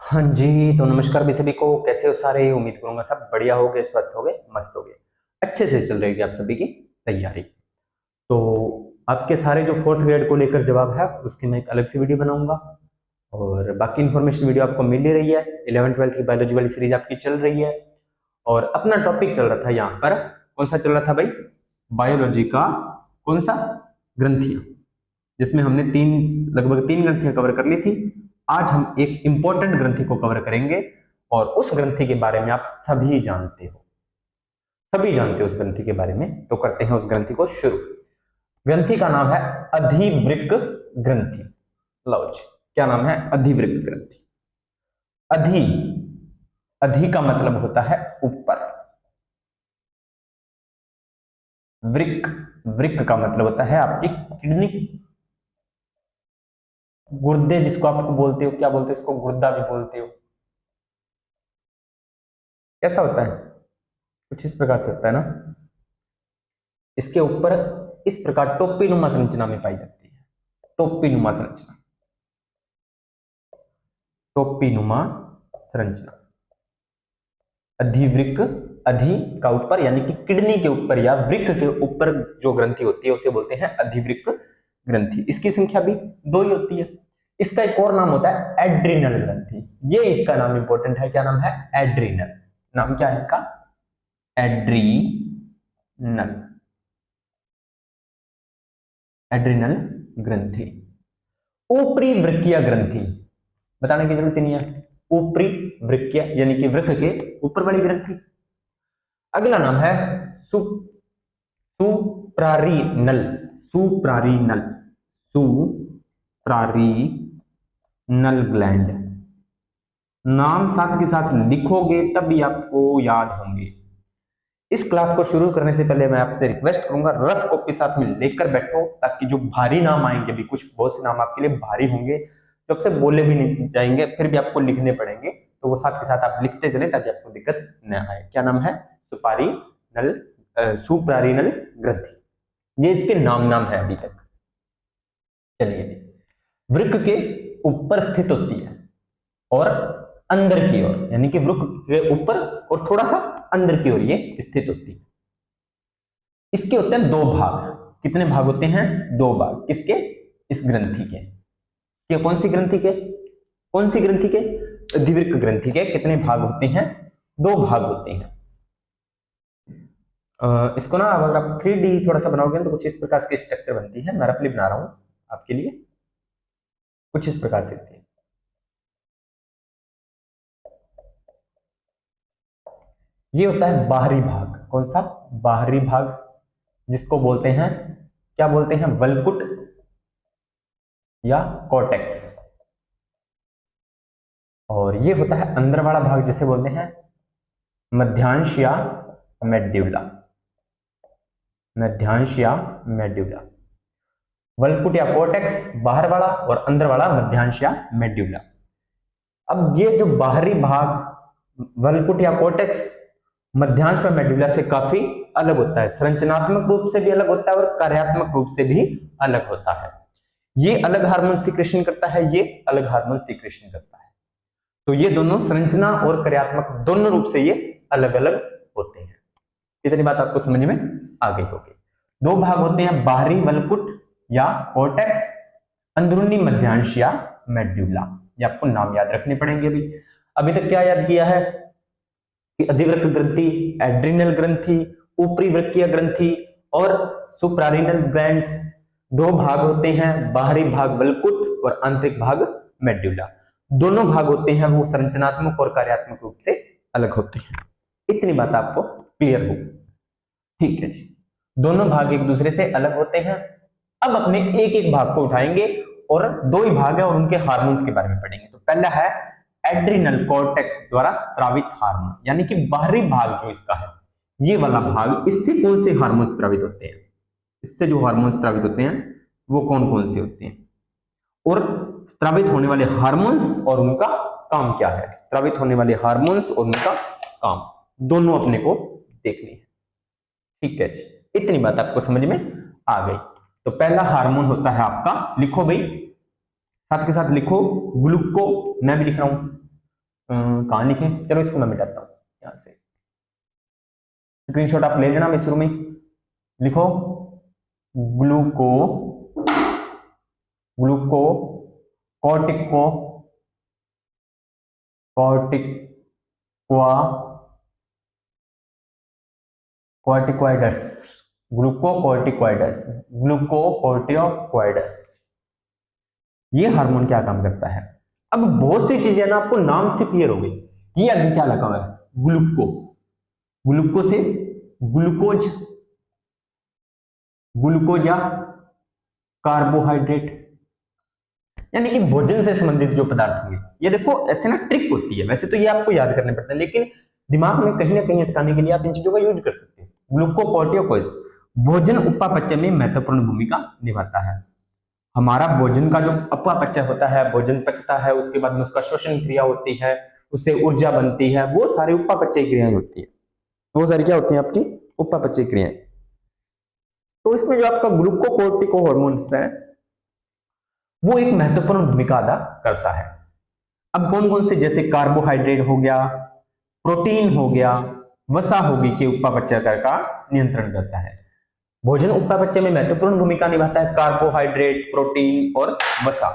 हाँ जी, तो नमस्कार भी सभी को। कैसे हो सारे? उम्मीद करूंगा सब बढ़िया हो गए, स्वस्थ हो गए, मस्त हो गए, अच्छे से चल रही है आप सभी की तैयारी। तो आपके सारे जो फोर्थ ग्रेड को लेकर जवाब है उसकी मैं एक अलग से वीडियो बनाऊंगा। और बाकी इन्फॉर्मेशन वीडियो आपको मिल ही रही है। 11th 12th की बायोलॉजी वाली सीरीज आपकी चल रही है। और अपना टॉपिक चल रहा था यहाँ पर, कौन सा चल रहा था भाई? बायोलॉजी का कौन सा? ग्रंथियां, जिसमें हमने लगभग तीन ग्रंथियां कवर कर ली थी। आज हम एक इंपॉर्टेंट ग्रंथि को कवर करेंगे। और उस ग्रंथि के बारे में आप सभी जानते हो, सभी जानते हो उस ग्रंथि के बारे में। तो करते हैं उस ग्रंथि को शुरू। ग्रंथि का नाम है अधिवृक्क ग्रंथि। लो जी, क्या नाम है? अधिवृक्क ग्रंथि। अधि, अधि का मतलब होता है ऊपर। वृक्क, वृक्क का मतलब होता है आपकी किडनी, गुर्दे जिसको आप बोलते हो, क्या बोलते हो इसको? गुर्दा भी बोलते हो। कैसा होता है? कुछ इस प्रकार से होता है ना। इसके ऊपर इस प्रकार टोपी नुमा संरचना में पाई जाती है। टोपी नुमा संरचना, टोपी नुमा संरचना। अधिवृक्क, अधि का ऊपर यानी कि किडनी के ऊपर या वृक्क के ऊपर जो ग्रंथि होती है उसे बोलते हैं अधिवृक्क ग्रंथि। इसकी संख्या भी दो ही होती है। इसका एक और नाम होता है एड्रिनल ग्रंथि। ये इसका नाम इंपॉर्टेंट है। क्या नाम है? एड्रिनल। नाम क्या है इसका? एड्रीनल, एड्रिनल ग्रंथि। ऊपरी वृक्कीय ग्रंथि, बताने की जरूरत नहीं है। ऊपरी वृक्कीय यानी कि वृक्क के ऊपर वाली ग्रंथि। अगला नाम है सुप्रारीनल, सुप्रारीनल, सुप्रारीनल ग्लैंड। नाम साथ के साथ लिखोगे तभी आपको याद होंगे। इस क्लास को शुरू करने से पहले मैं आपसे रिक्वेस्ट करूंगा, रफ कॉपी साथ में लेकर बैठो, ताकि जो भारी नाम आएंगे भी, कुछ बहुत से नाम आपके लिए भारी होंगे जो आपसे बोले भी नहीं जाएंगे, फिर भी आपको लिखने पड़ेंगे, तो वो साथ के साथ आप लिखते चले ताकि आपको दिक्कत न आए। क्या नाम है? सुपारी नल, सुप्रारीनल ग्रंथि। ये इसके नाम है अभी तक। चलिए, वृक्क के ऊपर स्थित होती है और अंदर की ओर, यानी कि वृक्क के ऊपर और थोड़ा सा अंदर की ओर ये स्थित होती है। इसके होते हैं दो भाग। कितने भाग होते हैं? दो भाग। किसके? इस ग्रंथि के। ये कौन सी ग्रंथि के? कौन सी ग्रंथि के? अधिवृक्क ग्रंथि के कितने भाग होते हैं? दो भाग होते हैं। इसको ना, अगर आप 3D थोड़ा सा बनाओगे तो कुछ इस प्रकार की स्ट्रक्चर बनती है। मैं रफली बना रहा हूं आपके लिए, कुछ इस प्रकार से दिखती है। ये होता है बाहरी भाग। कौन सा? बाहरी भाग, जिसको बोलते हैं, क्या बोलते हैं? वल्कुट या कॉर्टेक्स। और ये होता है अंदर वाला भाग, जिसे बोलते हैं मध्यांश या मेड्यूला। मध्यांश या मेड्यूला। वल्कुट या कॉर्टेक्स बाहर वाला, और अंदर वाला मध्यांश या मेड्यूला। अब ये जो बाहरी भाग वल्कुट या कॉर्टेक्स मध्यांश व मेडुला से काफी अलग होता है। संरचनात्मक रूप से भी अलग होता है और कार्यात्मक रूप से भी अलग होता है। ये अलग हार्मोन सीक्रेशन करता है, ये अलग हार्मोन सीक्रेशन करता है। तो ये दोनों संरचना और कार्यात्मक दोनों रूप से ये अलग अलग होते हैं। इतनी बात आपको समझ में आ गई होगी। दो भाग होते हैं, बाहरी वल्कुट या कॉर्टेक्स, अंदरूनी मध्यांश या मेड्यूला। ये आपको नाम याद रखने पड़ेंगे। अभी तक क्या याद किया है? कि अधिवृक्क ग्रंथि, एड्रिनल ग्रंथि, ऊपरी वृक्कीय ग्रंथि और सुप्रारीनल ग्लैंड्स। दो भाग होते हैं, बाहरी भाग वल्कुट और आंतरिक भाग मेड्यूला। दोनों भाग होते हैं वो संरचनात्मक और कार्यात्मक रूप से अलग होते हैं। इतनी बात आपको क्लियर हो? ठीक है जी। दोनों भाग एक दूसरे से अलग होते हैं। अब अपने एक एक भाग को उठाएंगे और दो ही भाग है और उनके हार्मोन्स के बारे में पढ़ेंगे। तो पहला है एड्रिनल कॉर्टेक्स द्वारा स्त्रावित हार्मोन, यानी कि बाहरी भाग जो इसका है, ये वाला भाग, इससे कौन से हार्मोन स्त्रावित होते हैं? इससे जो हार्मोन स्त्रावित होते हैं वो कौन कौन से होते हैं, और स्त्रावित होने वाले हार्मोन्स और उनका काम क्या है? स्त्रावित होने वाले हार्मोन्स और उनका काम दोनों अपने को देखने हैं। ठीक है जी, इतनी बात आपको समझ में आ गई। तो पहला हार्मोन होता है आपका, लिखो भाई, साथ के साथ लिखो, ग्लूको। मैं भी लिख रहा हूं, कहाँ लिखे, चलो इसको मैं मिटाता हूँ यहाँ से, स्क्रीनशॉट आप ले लेना। मैं शुरू में लिखो ग्लूको ग्लूको कॉर्टिको कॉर्टिक्वा कॉर्टिक्वाइडस, ग्लूकोकॉर्टिक्वाइडस, ग्लूकोकॉर्टिकोइडस, ये हार्मोन क्या काम करता है। अब बहुत सी चीजें ना आपको नाम से क्लियर हो गई। ये अभी क्या लगा हुआ है, ग्लूको, ग्लूको से ग्लूकोज, ग्लूकोज या कार्बोहाइड्रेट, यानी कि भोजन से संबंधित जो पदार्थ होंगे। ये देखो ऐसे ना ट्रिक होती है, वैसे तो ये आपको याद करने पड़ते हैं, लेकिन दिमाग में कहीं ना कहीं अटकाने के लिए आप इन चीजों का यूज कर सकते हैं। ग्लूकोकॉर्टिकोइड्स भोजन उपापचय में महत्वपूर्ण भूमिका निभाता है। हमारा भोजन का जो उपापचय होता है, भोजन पचता है, उसके बाद में उसका श्वसन क्रिया होती है, उससे ऊर्जा बनती है, वो सारी उपापचय क्रियाएं होती है। वो सारी क्या होती है आपकी उपापचय क्रियाएं। तो इसमें जो आपका ग्लूकोकॉर्टिको हार्मोन्स है वो एक महत्वपूर्ण भूमिका अदा करता है। अब कौन कौन से, जैसे कार्बोहाइड्रेट हो गया, प्रोटीन हो गया, वसा होगी के उपापचय का नियंत्रण करता है। भोजन उपापचय में महत्वपूर्ण भूमिका निभाता है कार्बोहाइड्रेट, प्रोटीन और वसा।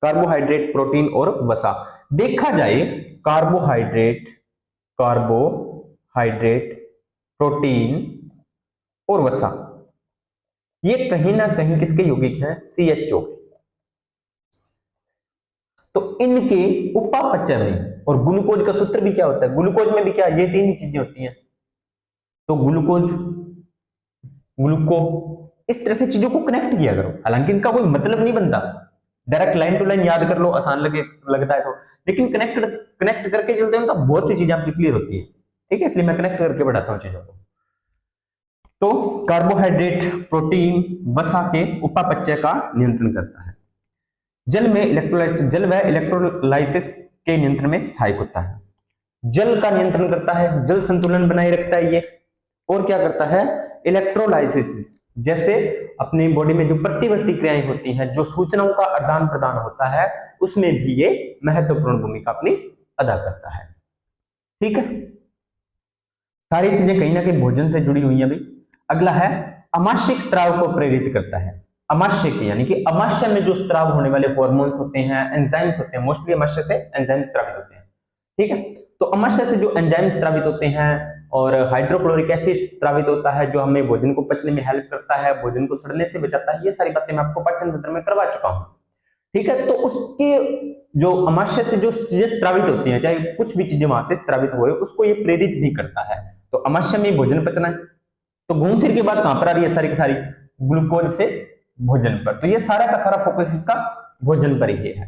कार्बोहाइड्रेट, प्रोटीन और वसा। देखा जाए कार्बोहाइड्रेट, कार्बोहाइड्रेट, प्रोटीन और वसा, ये कहीं ना कहीं किसके यौगिक हैं, CHO। तो इनके उपापचय में, और ग्लूकोज का सूत्र भी क्या होता है, ग्लूकोज में भी क्या, ये तीन ही चीजें होती हैं। तो ग्लूकोज, ग्लूको, इस तरह से चीजों को कनेक्ट किया करो। हालांकि इनका कोई मतलब नहीं बनता, डायरेक्ट लाइन टू लाइन याद कर लो, आसान लगता है तो, लेकिन कनेक्ट कनेक्ट करके चलते हैं तो बहुत सी चीजें आपकी क्लियर होती है। ठीक है, इसलिए मैं कनेक्ट करके बढ़ाता हूँ चीजों को। तो कार्बोहाइड्रेट, प्रोटीन, वसा के उपापचय का नियंत्रण करता है। जल में इलेक्ट्रोलाइसिस, जल व इलेक्ट्रोलाइसिस के नियंत्रण में सहायक होता है। जल का नियंत्रण करता है, जल संतुलन बनाए रखता है ये। और क्या करता है, इलेक्ट्रोलाइसिस, जैसे अपनी बॉडी में जो प्रतिवर्ती क्रियाएं होती हैं, जो सूचनाओं का आदान प्रदान होता है, उसमें भी ये महत्वपूर्ण भूमिका अपनी अदा करता है। ठीक है, सारी चीजें कहीं ना कहीं भोजन से जुड़ी हुई हैं भाई। अगला है अमाशयिक स्त्राव को प्रेरित करता है। अमाशय यानी कि अमाशय में जो स्त्राव होने वाले हार्मोन्स होते हैं, एंजाइम्स होते हैं, मोस्टली अमाशय से एंजाइम स्त्रावित होते हैं। ठीक है, तो अमाशय से जो एंजाइम स्त्रावित होते हैं और हाइड्रोक्लोरिक एसिड स्त्रावित होता है, जो हमें भोजन को पचने में हेल्प करता है, भोजन को सड़ने से बचाता है, ये सारी बातें मैं आपको पाचन तंत्र में करवा चुका हूं। ठीक है, तो उसके जो अमाशय से जो चीजें स्त्रावित होती हैं, चाहे कुछ भी चीजें वहां से स्त्रावित हुए, उसको ये प्रेरित भी करता है। तो अमाशय में भोजन पचना है, तो घूम फिर के बाद कहां पर आ रही है सारी की सारी, ग्लूकोज से भोजन पर। तो ये सारा का सारा फोकस इसका भोजन पर ही है।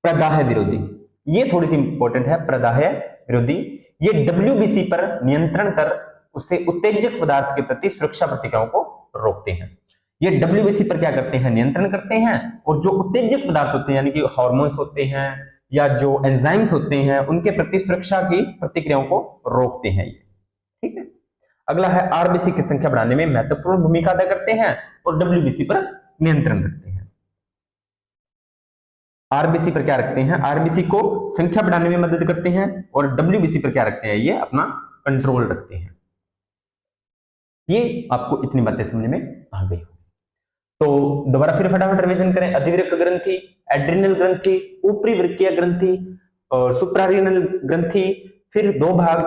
प्रदाह विरोधी, ये थोड़ी सी इंपॉर्टेंट है। प्रदाह विरोधी, ये WBC पर नियंत्रण कर उसे उत्तेजक पदार्थ के प्रति सुरक्षा प्रतिक्रियाओं को रोकते हैं। ये WBC पर क्या करते हैं, नियंत्रण करते हैं, और जो उत्तेजक पदार्थ होते हैं यानी कि हार्मोन्स होते हैं या जो एंजाइम्स होते हैं, उनके प्रति सुरक्षा की प्रतिक्रियाओं को रोकते हैं। ठीक है, अगला है आरबीसी की संख्या बढ़ाने में महत्वपूर्ण भूमिका अदा करते हैं और WBC पर नियंत्रण रखते हैं। आरबीसी पर क्या रखते हैं, आरबीसी को संख्या बढ़ाने में मदद करते हैं, और WBC पर क्या रखते हैं, ये अपना कंट्रोल रखते हैं। ये आपको इतनी बातें समझ में आ गई। तो दोबारा फिर फटाफट रिवीजन करें। अधिवृक्क ग्रंथि, एड्रिनल ग्रंथि, ऊपरी वृक्कीय ग्रंथि और सुप्रारिनल ग्रंथि, फिर दो भाग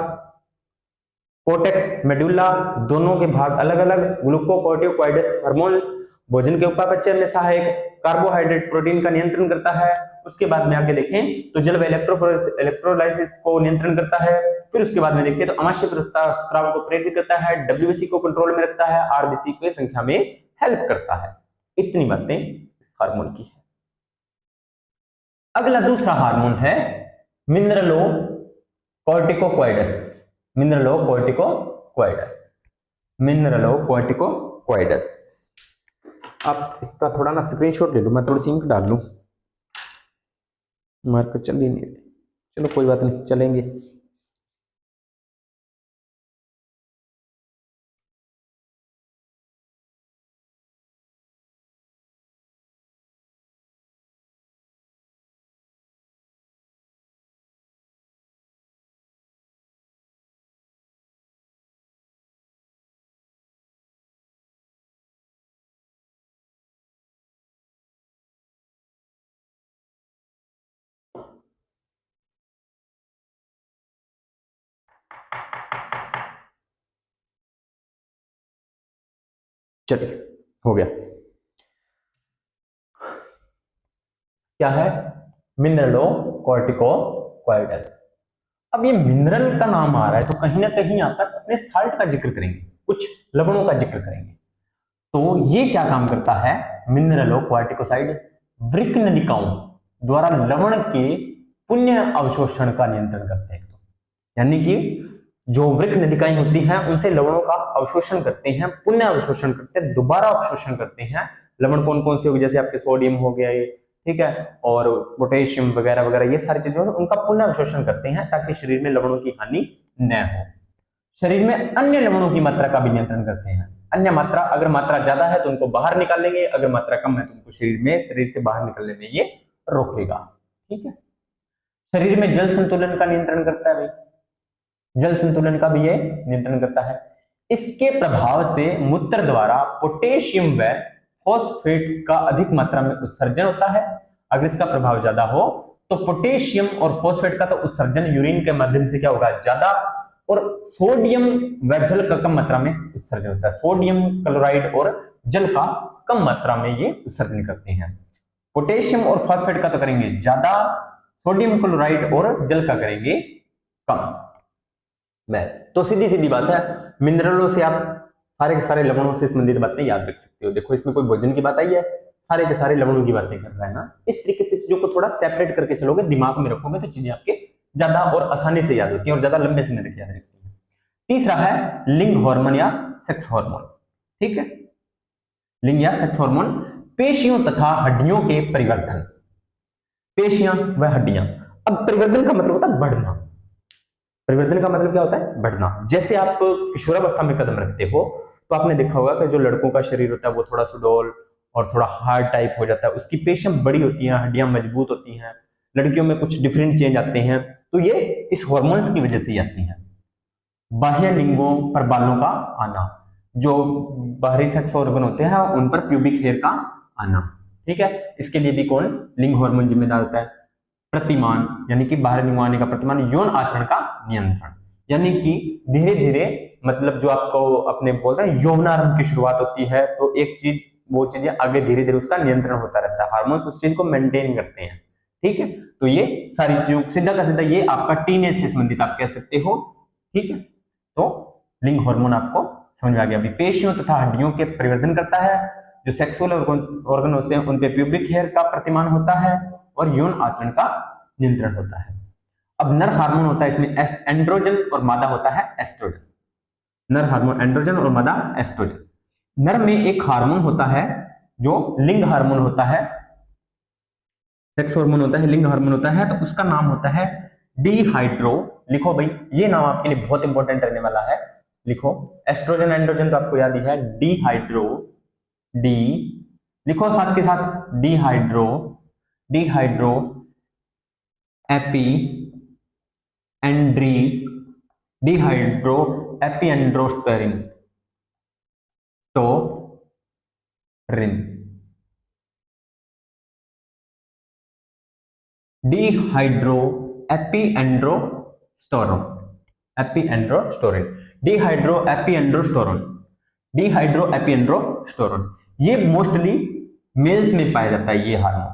कोर्टेक्स मेडुला, दोनों के भाग अलग अलग, ग्लूकोकॉर्टिकोइड्स हार्मोन्स भोजन के उपापचय में सहायक, कार्बोहाइड्रेट प्रोटीन का नियंत्रण करता है। उसके बाद में आगे देखें तो जल व इलेक्ट्रोलाइसिस को नियंत्रण करता है। फिर उसके बाद में देखिए तो अमाशय स्त्राव को प्रेरित करता है, WBC को कंट्रोल में रखता है, RBC को संख्या में हेल्प करता है। इतनी बातें इस हार्मोन की है। अगला दूसरा हार्मोन है मिनरलो कॉर्टिकोक्वाइडस, मिनरलो कॉर्टिकोक्वाइडस, मिनरलो कॉर्टिकोक्वाइडस। आप इसका थोड़ा ना स्क्रीनशॉट ले लो, मैं थोड़ी सी इंक डाल लूं, मार्कर चल ही नहीं रही। चलो कोई बात नहीं, चलेंगे। चलिए हो गया। क्या है? मिनरलोकॉर्टिकोइड्स। अब ये मिनरल का नाम आ रहा है तो कहीं ना कहीं यहाँ पर अपने साल्ट का जिक्र करेंगे, कुछ लवणों का जिक्र करेंगे। तो ये क्या काम करता है? मिनरलोक्वार्टिकोसाइड वृक्क नलिकाओं द्वारा लवण के पुण्य अवशोषण का नियंत्रण करते हैं। तो यानी कि जो वृक्क नलिकाएं होती हैं उनसे लवणों का अवशोषण करते हैं, पुण्य अवशोषण करते हैं, दोबारा अवशोषण करते हैं। लवण कौन कौन से हो गए? जैसे आपके सोडियम हो गया ये, ठीक है, और पोटेशियम वगैरह वगैरह, ये सारी चीजें उनका पुण्य अवशोषण करते हैं ताकि शरीर में लवणों की हानि न हो। शरीर में अन्य लवणों की मात्रा का भी नियंत्रण करते हैं। अन्य मात्रा, अगर मात्रा ज्यादा है तो उनको बाहर निकालेंगे, अगर मात्रा कम है तो उनको शरीर से बाहर निकलने में ये रोकेगा। ठीक है। शरीर में जल संतुलन का नियंत्रण करता है भाई, जल संतुलन का भी ये नियंत्रण करता है। इसके प्रभाव से मूत्र द्वारा पोटेशियम व फॉस्फेट का अधिक मात्रा में उत्सर्जन होता है। अगर इसका प्रभाव ज्यादा हो तो पोटेशियम और फॉस्फेट का तो उत्सर्जन यूरिन के माध्यम से क्या होगा? ज्यादा, और सोडियम व जल का कम मात्रा में उत्सर्जन होता है। सोडियम क्लोराइड और जल का कम मात्रा में ये उत्सर्जन करते हैं। पोटेशियम और फॉस्फेट का तो करेंगे ज्यादा, सोडियम क्लोराइड और जल का करेंगे कम। बस, तो सीधी सीधी बात है, मिनरलों से आप सारे के सारे लवणों से संबंधित बातें याद रख सकते हो। देखो इसमें कोई भोजन की बात आई है, सारे के सारे लवणों की बातें कर रहा है ना। इस तरीके से चीजों को थोड़ा सेपरेट करके चलोगे, दिमाग में रखोगे तो चीजें आपके ज्यादा और आसानी से याद होती है और ज्यादा लंबे समय तक याद रहती है। तीसरा है लिंग हार्मोन या सेक्स हार्मोन। ठीक है, लिंग या सेक्स हार्मोन पेशियों तथा हड्डियों के परिवर्तन। पेशियां व हड्डियां, अब परिवर्तन का मतलब होता है बढ़ना। परिवर्तन का मतलब क्या होता है? बढ़ना। जैसे आप किशोरावस्था में कदम रखते हो तो आपने देखा होगा कि जो लड़कों का शरीर होता है वो थोड़ा सुडौल और थोड़ा हार्ड टाइप हो जाता है, उसकी पेशियां बड़ी होती हैं, हड्डियां मजबूत होती हैं। लड़कियों में कुछ डिफरेंट चेंज आते हैं, तो ये इस हॉर्मोन्स की वजह से ही आती हैं। बाह्य लिंगों पर बालों का आना, जो बाहरी सेक्स ऑर्गन होते हैं उन पर प्यूबिक हेयर का आना। ठीक है, इसके लिए भी कौन? लिंग हार्मोन जिम्मेदार होता है। प्रतिमान, यानी कि बाहर लिंग आने का प्रतिमान। यौन आचरण का नियंत्रण, यानी कि धीरे धीरे, मतलब जो आपको अपने बोलते हैं यौनारंभ की शुरुआत होती है तो एक चीज, वो चीजें आगे धीरे धीरे उसका नियंत्रण होता रहता है। हार्मोन्स उस चीज को मेंटेन करते हैं। ठीक है, तो ये सारी चीजों सीधा का सीधा ये आपका टीनेज से संबंधित आप कह सकते हो। ठीक है, तो लिंग हार्मोन आपको समझ में आ गया। अभी पेशियों तथा हड्डियों के परिवर्तन करता है। जो सेक्सुअल ऑर्गन होते हैं उन पे प्यूबिक हेयर का प्रतिमान होता है और यौन आचरण का नियंत्रण होता है। अब नर हार्मोन होता है, इसमें एंड्रोजन और मादा होता है एस्ट्रोजन। नर हार्मोन एंड्रोजन और मादा एस्ट्रोजन। नर में एक हार्मोन होता है जो लिंग हार्मोन होता है, सेक्स हार्मोन होता है, लिंग हार्मोन होता है, तो उसका नाम होता है डिहाइड्रो। लिखो भाई, ये नाम आपके लिए बहुत इंपॉर्टेंट रहने वाला है। लिखो, एस्ट्रोजन एंड्रोजन तो आपको याद ही है। डिहाइड्रो, डी लिखो साथ के साथ, डिहाइड्रो, डिहाइड्रो एपी एंड्री, डिहाइड्रो एपी एंड्रोस्टेरिन तो रिन। Dehydroepiandrosterone, epiandrosterone, dehydroepiandrosterone, dehydroepiandrosterone. ये मोस्टली मेल्स में पाया जाता है ये हार्मोन,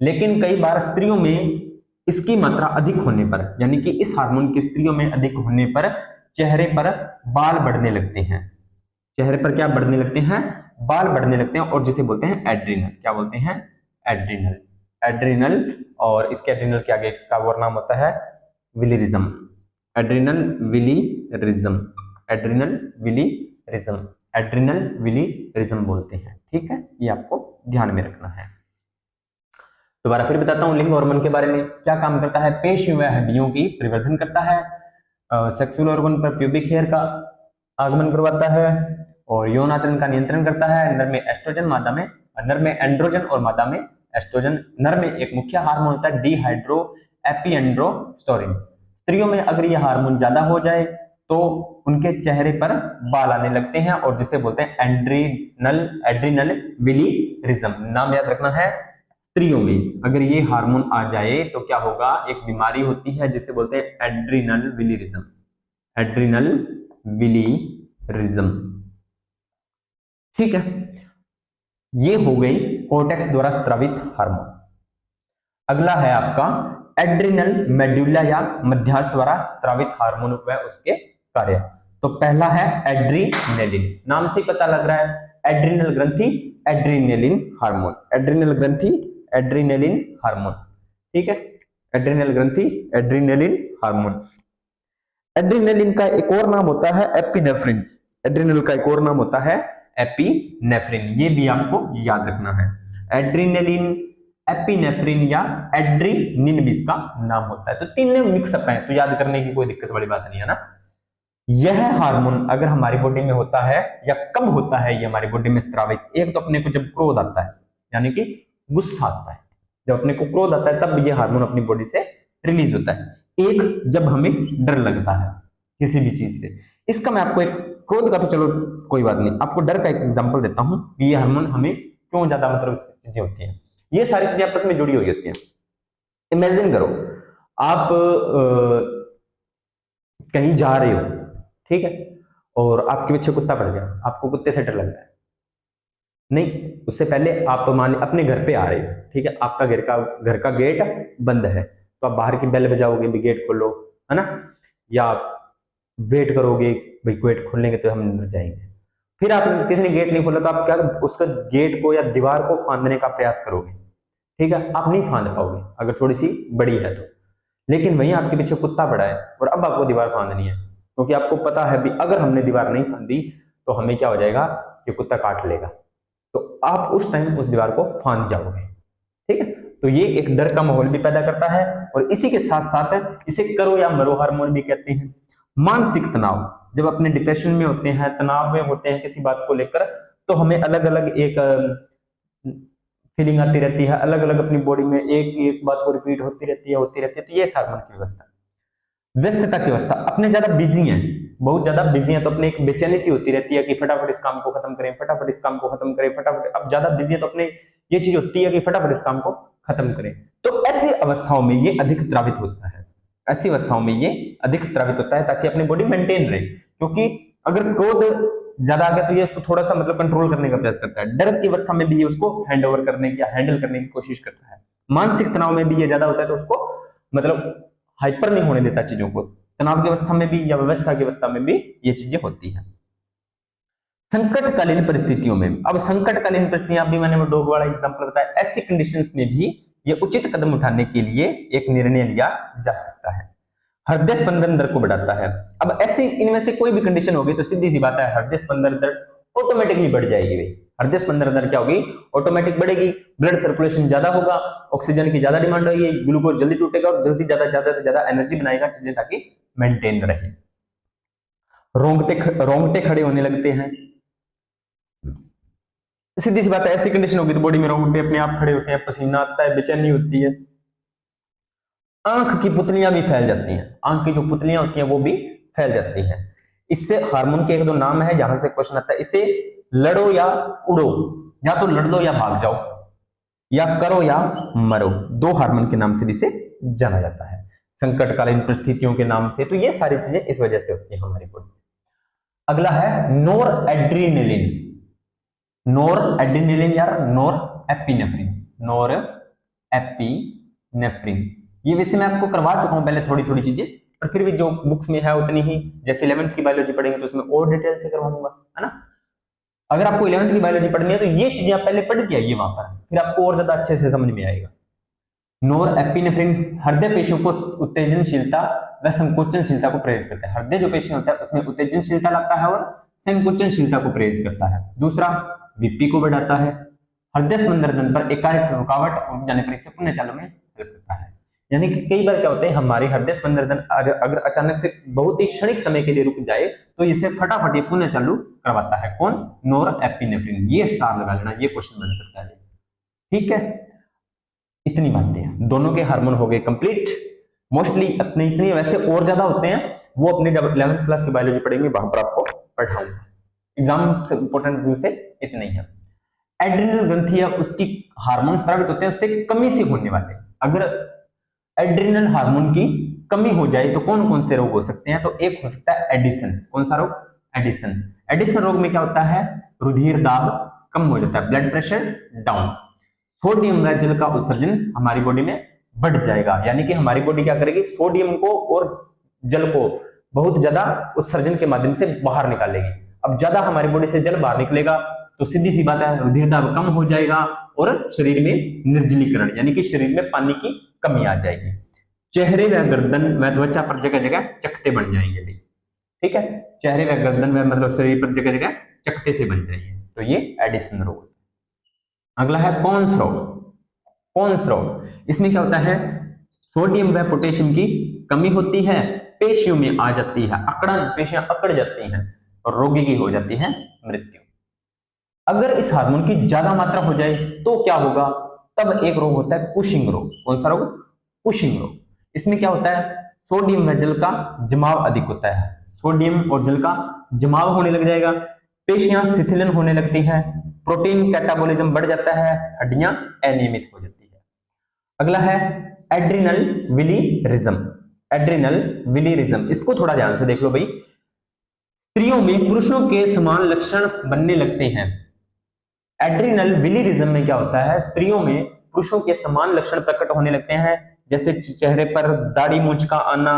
लेकिन कई बार स्त्रियों में इसकी मात्रा अधिक होने पर, यानी कि इस हार्मोन की स्त्रियों में अधिक होने पर चेहरे पर बाल बढ़ने लगते हैं। चेहरे पर क्या बढ़ने लगते हैं? बाल बढ़ने लगते हैं, और जिसे बोलते हैं एड्रिनल। क्या बोलते हैं? Adrenal, adrenal. और इसके एड्रिनल के आगे इसका और नाम होता है विलिरिज्म, एड्रिनल विलिरिज्म, एड्रिनल विलिरिज्म, एड्रिनल विलिरिज्म बोलते हैं। ठीक है, ये आपको ध्यान में रखना है। दोबारा फिर बताता हूं लिंग हार्मोन के बारे में। क्या काम करता है? पेशियों व हड्डियों की परिवर्धन करता है, सेक्सुअल ऑर्गन पर प्यूबिक हेयर का आगमन करवाता है और यौन आचरण का नियंत्रण करता है। नर में एस्ट्रोजन, मादा में, नर में एंड्रोजन और मादा में एस्ट्रोजन। नर में एक मुख्य हार्मोन होता है डिहाइड्रो एपीएंड्रोस्टोरिन। स्त्रियों में अगर यह हार्मोन ज्यादा हो जाए तो उनके चेहरे पर बाल आने लगते हैं और जिसे बोलते हैं एड्रिनल, एड्रिनल विलिरिज्म। नाम याद रखना है। स्त्रियों में अगर ये हार्मोन आ जाए तो क्या होगा? एक बीमारी होती है जिसे बोलते हैं एड्रिनल विलिरिज्म, एड्रिनल विलिरिज्म। ठीक है, ये हो गई कोर्टेक्स द्वारा स्रावित हार्मोन। अगला है आपका एड्रिनल मेड्यूला या मध्यांश द्वारा स्रावित हार्मोन व उसके कार्य। तो पहला है एड्रीनेलिन, नाम से पता लग रहा है एड्रिनल ग्रंथि एड्रीनेलिन हार्मोन, एड्रिनल ग्रंथि एड्रीनेलिन हार्मोन। ठीक है, एड्रिनल ग्रंथि एड्रीनेलिन हार्मोन। एड्रीनेलिन का एक और नाम होता है एपिनेफ्रिन, एड्रिनल का एक और नाम होता है एपिनेफ्रिन, ये भी आपको याद रखना है। एड्रीनेलिन, एपिनेफ्रिन या एड्रीनिन भी इसका नाम होता है। तो तीनों मिक्सअप है, तो याद करने की कोई दिक्कत वाली बात नहीं है ना। यह हार्मोन अगर हमारी बॉडी में होता है या कब होता है ये हमारी बॉडी में स्रावित, एक तो अपने को जब क्रोध आता है यानी कि गुस्सा आता है, जब अपने को क्रोध आता है तब ये हार्मोन अपनी बॉडी से रिलीज होता है। एक जब हमें डर लगता है किसी भी चीज से, इसका मैं आपको एक क्रोध का तो चलो कोई बात नहीं, आपको डर का एक एग्जांपल देता हूं, ये हार्मोन हमें क्यों ज्यादा मतलब चीजें होती हैं। ये सारी चीजें आपस में जुड़ी हुई होती हैं। इमेजिन करो आप कहीं जा रहे हो, ठीक है, और आपके पीछे कुत्ता पड़ गया, आपको कुत्ते से डर लगता है नहीं, उससे पहले आप मान अपने घर पे आ रहे हो, ठीक है, आपका घर का गेट बंद है, तो आप बाहर की बेल बजाओगे भी गेट खोलो, है ना, या वेट करोगे भाई गेट खोलने के तो हम अंदर जाएंगे। फिर आप किसी ने गेट नहीं खोला तो आप क्या उसका गेट को या दीवार को फांदने का प्रयास करोगे, ठीक है, आप नहीं फांद पाओगे अगर थोड़ी सी बड़ी है तो। लेकिन वहीं आपके पीछे कुत्ता पड़ा है और अब आपको दीवार फांदनी है, क्योंकि आपको पता है भी अगर हमने दीवार नहीं फांदी तो हमें क्या हो जाएगा, ये कुत्ता काट लेगा, तो आप उस टाइम उस दीवार को फांद जाओगे। ठीक है, तो ये एक डर का माहौल भी पैदा करता है, और इसी के साथ साथ इसे करो या मरो हार्मोन भी कहते हैं। मानसिक तनाव, जब अपने डिप्रेशन में होते हैं, तनाव में होते हैं किसी बात को लेकर, तो हमें अलग अलग एक फीलिंग आती रहती है, अलग अलग अपनी बॉडी में एक एक बात को रिपीट होती रहती है, तो ये हार्मोन की व्यवस्था। व्यस्तता की अवस्था, अपने ज्यादा बिजी हैं, बहुत ज्यादा बिजी हैं, तो अपने एक बेचैनी सी होती रहती है कि फटाफट इस काम को खत्म करें, फटाफट इस काम को खत्म करें, फटाफट, अब ज्यादा बिजी है तो अपने ये चीज होती है कि फटाफट इस काम को खत्म करें। तो ऐसी अवस्थाओं में ये अधिक स्रावित होता है, ऐसी अवस्थाओं में ये अधिक स्रावित होता है ताकि अपनी बॉडी मेंटेन रहे, क्योंकि अगर क्रोध ज्यादा आ गया तो ये उसको थोड़ा सा मतलब कंट्रोल करने का प्रयास करता है, डर की अवस्था में भी ये उसको हैंड ओवर करने की या हैंडल करने की कोशिश करता है, मानसिक तनाव में भी ये ज्यादा होता है तो उसको मतलब हाइपर नहीं होने देता चीजों को, तनाव की अवस्था में भी या व्यवस्था की अवस्था में भी ये चीजें होती हैं। संकटकालीन परिस्थितियों में, अब संकटकालीन परिस्थितियां भी मैंने वो डॉग वाला एग्जांपल बताया, ऐसी कंडीशंस में भी ये उचित कदम उठाने के लिए एक निर्णय लिया जा सकता है। हृदय स्पंदन दर को बढ़ाता है, अब ऐसे इनमें से कोई भी कंडीशन होगी तो सीधी सी बात है हृदय स्पंदन दर ऑटोमेटिकली बढ़ जाएगी भाई, हृदय स्पंदन दर क्या होगी, ऑटोमेटिक बढ़ेगी, ब्लड सर्कुलेशन ज्यादा होगा, ऑक्सीजन की ज्यादा डिमांड होगी, ग्लूकोज जल्दी टूटेगा और जल्दी ज्यादा से ज्यादा एनर्जी बनाएगा चीजें ताकि मेंटेन रहे। रोंगटे खड़े होने लगते हैं, सीधी सी बात है ऐसी कंडीशन होगी तो बॉडी में रोंगटे अपने आप खड़े होते हैं, पसीना आता है, बेचैनी होती है, आंख की पुतलियां भी फैल जाती हैं, आंख की जो पुतलियां होती हैं वो भी फैल जाती हैं। इससे हार्मोन के एक दो नाम है, यहां से क्वेश्चन आता है, इसे लड़ो या उड़ो, या तो लड़ लो या भाग जाओ, या करो या मरो, दो हार्मोन के नाम से भी इसे जाना जाता है, संकटकालीन परिस्थितियों के नाम से। तो ये सारी चीजें इस वजह से होती है हमारी बॉडी में। अगला है नोर एड्रीनेलिन, नोर एड्रीनेलिन या नोर एपिनेफ्रिन, नोर एपिनेफ्रिन, ये वैसे मैं आपको करवा चुका हूं पहले थोड़ी थोड़ी चीजें, पर फिर भी जो बुक्स में है उतनी ही, जैसे 11th की बायोलॉजी पढ़ेंगे तो उसमें और डिटेल से करवाऊंगा, है ना। अगर आपको 11th की बायोलॉजी पढ़नी है तो ये चीजें आप पहले पढ़ के आइए वहां पर, फिर आपको और ज्यादा अच्छे से समझ में आएगा। नोर एपिनेफ्रिन हृदय पेशियों को उत्तेजनशीलता व संकोचनशीलता को प्रेरित करता है, हृदय जो पेशी होता है उसमें उत्तेजनशीलता लाता है और संकोचनशीलता को प्रेरित करता है। दूसरा, बीपी को बढ़ाता है, हृदय स्पंदन पर एकाएक रुकावट जाने पर पुण्य चालों में हेल्प करता है। यानी कि कई बार क्या होता है हमारी हृदय स्पंदन अगर अचानक से बहुत ही क्षणिक समय के लिए रुक जाए तो इसे फटाफट ये पुण्य चालू करवाता है। कौन? नोर एपिनेफ्रिन, ये स्टार लगा लेना, ये क्वेश्चन बन सकता है। ठीक है, इतनी बातें हैं, दोनों के हार्मोन हो गए कंप्लीट, मोस्टली अपने इतने, वैसे और ज्यादा होते हैं वो अपने जब 11th क्लास की बायोलॉजी पढ़ेंगे वहां पर आपको पढ़ाऊंगा, एग्जाम से इंपॉर्टेंट व्यू से इतने ही है। एड्रिनल ग्रंथि या उसकी हार्मोन स्रावित होते हैं उससे कमी से होने वाले, अगर एड्रिनल हार्मोन की कमी हो जाए तो कौन कौन से रोग हो सकते हैं, तो एक हो सकता है एडिशन, कौन सा रोग? एडिशन। एडिशन रोग में क्या होता है, रुधिर दाब कम हो जाता है, ब्लड प्रेशर डाउन। सोडियम व जल का उत्सर्जन हमारी बॉडी में बढ़ जाएगा, यानी कि हमारी बॉडी क्या करेगी, सोडियम को और जल को बहुत ज्यादा उत्सर्जन के माध्यम से बाहर निकालेगी। अब ज्यादा हमारी बॉडी से जल बाहर निकलेगा तो सीधी सी बात है रुधिर दाब कम हो जाएगा और शरीर में निर्जलीकरण यानी कि शरीर में पानी की कमी आ जाएगी। चेहरे व गर्दन व त्वचा पर जगह जगह चकत्ते बन जाएंगे भी, ठीक है, चेहरे व गर्दन व मतलब शरीर पर जगह जगह चकत्ते से बन जाएंगे, तो ये एडिसन रोग। अगला है कॉन्स रोग। कॉन्स रोग, इसमें क्या होता है, सोडियम व पोटेशियम की कमी होती है, पेशियों में आ जाती है अकड़न, पेशियां अकड़ जाती हैं और रोगी की हो जाती है मृत्यु। अगर इस हार्मोन की ज्यादा मात्रा हो जाए तो क्या होगा, तब एक रोग होता है कुशिंग रोग। कौन सा रोग, कुशिंग रोग। इसमें क्या होता है, सोडियम व जल का जमाव अधिक होता है, सोडियम और जल का जमाव होने लग जाएगा, पेशियां शिथिलन होने लगती हैं, प्रोटीन कैटाबॉलिज्म बढ़ जाता है, हड्डियां अनियमित हो जाती है। अगला है एड्रिनल विलिरिज्म। एड्रिनल विलिरिज्म, इसको थोड़ा ध्यान से देख लो भाई। स्त्रियों में पुरुषों के समान लक्षण बनने लगते हैं। एड्रिनल विलिरिज्म में क्या होता है, स्त्रियों में पुरुषों के समान लक्षण प्रकट होने लगते हैं, जैसे चेहरे पर दाढ़ी मूंछ का आना,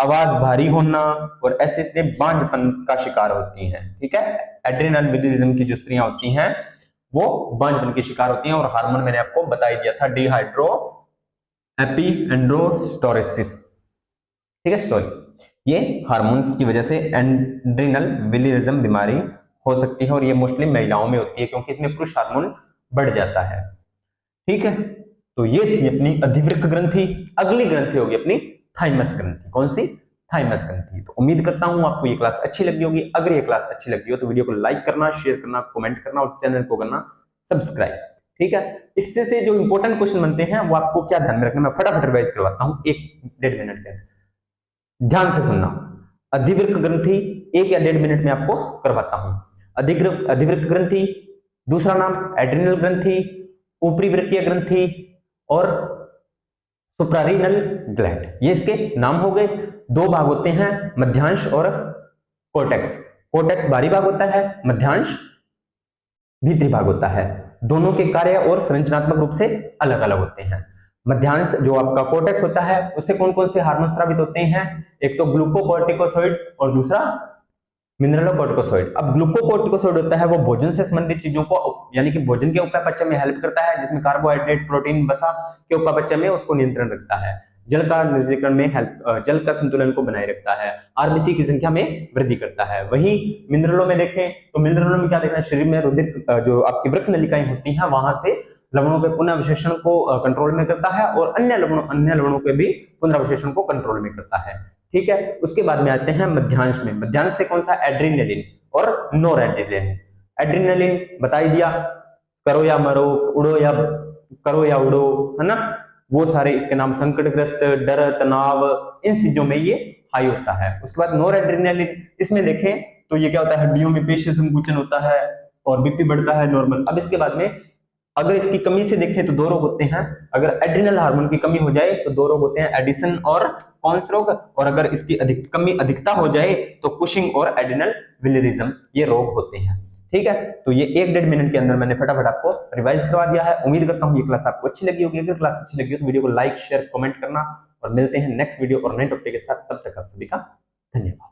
आवाज भारी होना और ऐसे बांझपन का शिकार होती हैं, ठीक है। एड्रिनल विलिरिज्म की जो स्त्रियां होती हैं वो बांझपन की शिकार होती हैं और हार्मोन मैंने आपको बता ही दिया था, डिहाइड्रो एपिएंड्रोस्टोरेसिस, ठीक है, स्टोरी। ये हार्मोन्स की वजह से एड्रिनल विलिरिज्म बीमारी हो सकती है और ये मोस्टली महिलाओं में होती है क्योंकि इसमें पुरुष हार्मोन बढ़ जाता है, ठीक है। तो ये थी अपनी अधिवृक्क ग्रंथि। अगली ग्रंथि होगी अपनी थाइमस ग्रंथि। कौन सी, थाइमस ग्रंथि। तो उम्मीद करता हूं आपको ये क्लास अच्छी लगी होगी। अगर ये क्लास अच्छी लगी हो तो वीडियो को लाइक करना, शेयर करना, कमेंट करना और चैनल को करना सब्सक्राइब, ठीक है। इससे से जो इंपॉर्टेंट क्वेश्चन बनते हैं वो आपको क्या ध्यान में रखना, मैं फटाफट रिवाइज करवाता हूं 1-1.5 मिनट के, ध्यान से सुनना। अधिवृक्क ग्रंथि 1 या 1.5 मिनट में आपको करवाता हूं। अधिवृक्क ग्रंथि, दूसरा नाम एड्रिनल ग्रंथि, ऊपरी वृक्कीय ग्रंथि और सुप्रारीनल ग्लैंड, ये इसके नाम हो गए। 2 भाग होते हैं, मध्यांश और कोर्टेक्स। कोर्टेक्स बाहरी भाग होता है, मध्यांश भीतरी भाग होता है। दोनों के कार्य और संरचनात्मक रूप से अलग अलग होते हैं। मध्यांश जो आपका कोर्टेक्स होता है उससे कौन कौन से हार्मोन स्रावित होते हैं, एक तो ग्लूकोकोर्टिकोइड और दूसरा मिनरलोकोर्टिकोइड। अब ग्लूकोकोर्टिकोइड होता है वो भोजन से संबंधित चीजों को यानी कि भोजन के उपापचय में हेल्प करता है, जिसमें कार्बोहाइड्रेट, प्रोटीन, वसा के उपापचय में उसको नियंत्रण रखता है। जल का निर्जलीकरण में हेल्प, जल का संतुलन को बनाए रखता है, आरबीसी की संख्या में वृद्धि करता है। वहीं मिनरलों में देखें तो मिनरलों में क्या देखना है, शरीर में रुधिर जो आपकी वृक्क नलिकाएं होती हैं वहां से लवणों के पुनर्विशेषण को कंट्रोल में करता है और अन्य लवणों के भी पुनर्विशेषण को कंट्रोल में करता है, ठीक है। उसके बाद में आते हैं मध्यांश में। मध्यांश से कौन सा, एड्रेनालिन और नोरएड्रेनालिन। एड्रेनालिन बता ही दिया, करो या मरो, उड़ो या करो या उड़ो, है ना, वो सारे इसके नाम, संकटग्रस्त, डर, तनाव, इन चीजों में ये हाई होता है। उसके बाद नोरएड्रेनालिन, इसमें देखें तो ये क्या होता है, हड्डियों में पेशी संकुचन होता है और बीपी बढ़ता है नॉर्मल। अब इसके बाद में अगर इसकी कमी से देखें तो 2 रोग होते हैं। अगर एड्रिनल हार्मोन की कमी हो जाए तो 2 रोग होते हैं, एडिसन और कॉन्स रोग, और अगर इसकी अधिकता हो जाए तो कुशिंग और एड्रिनल विलिरिज्म, ये रोग होते हैं, ठीक है। तो ये 1-1.5 मिनट के अंदर मैंने फटाफट आपको रिवाइज करवा दिया है। उम्मीद करता हूं ये क्लास आपको अच्छी लगी होगी। अगर क्लास अच्छी लगी हो तो वीडियो को लाइक, शेयर, कमेंट करना और मिलते हैं नेक्स्ट वीडियो और नए टॉपिक के साथ। तब तक आप सभी का धन्यवाद।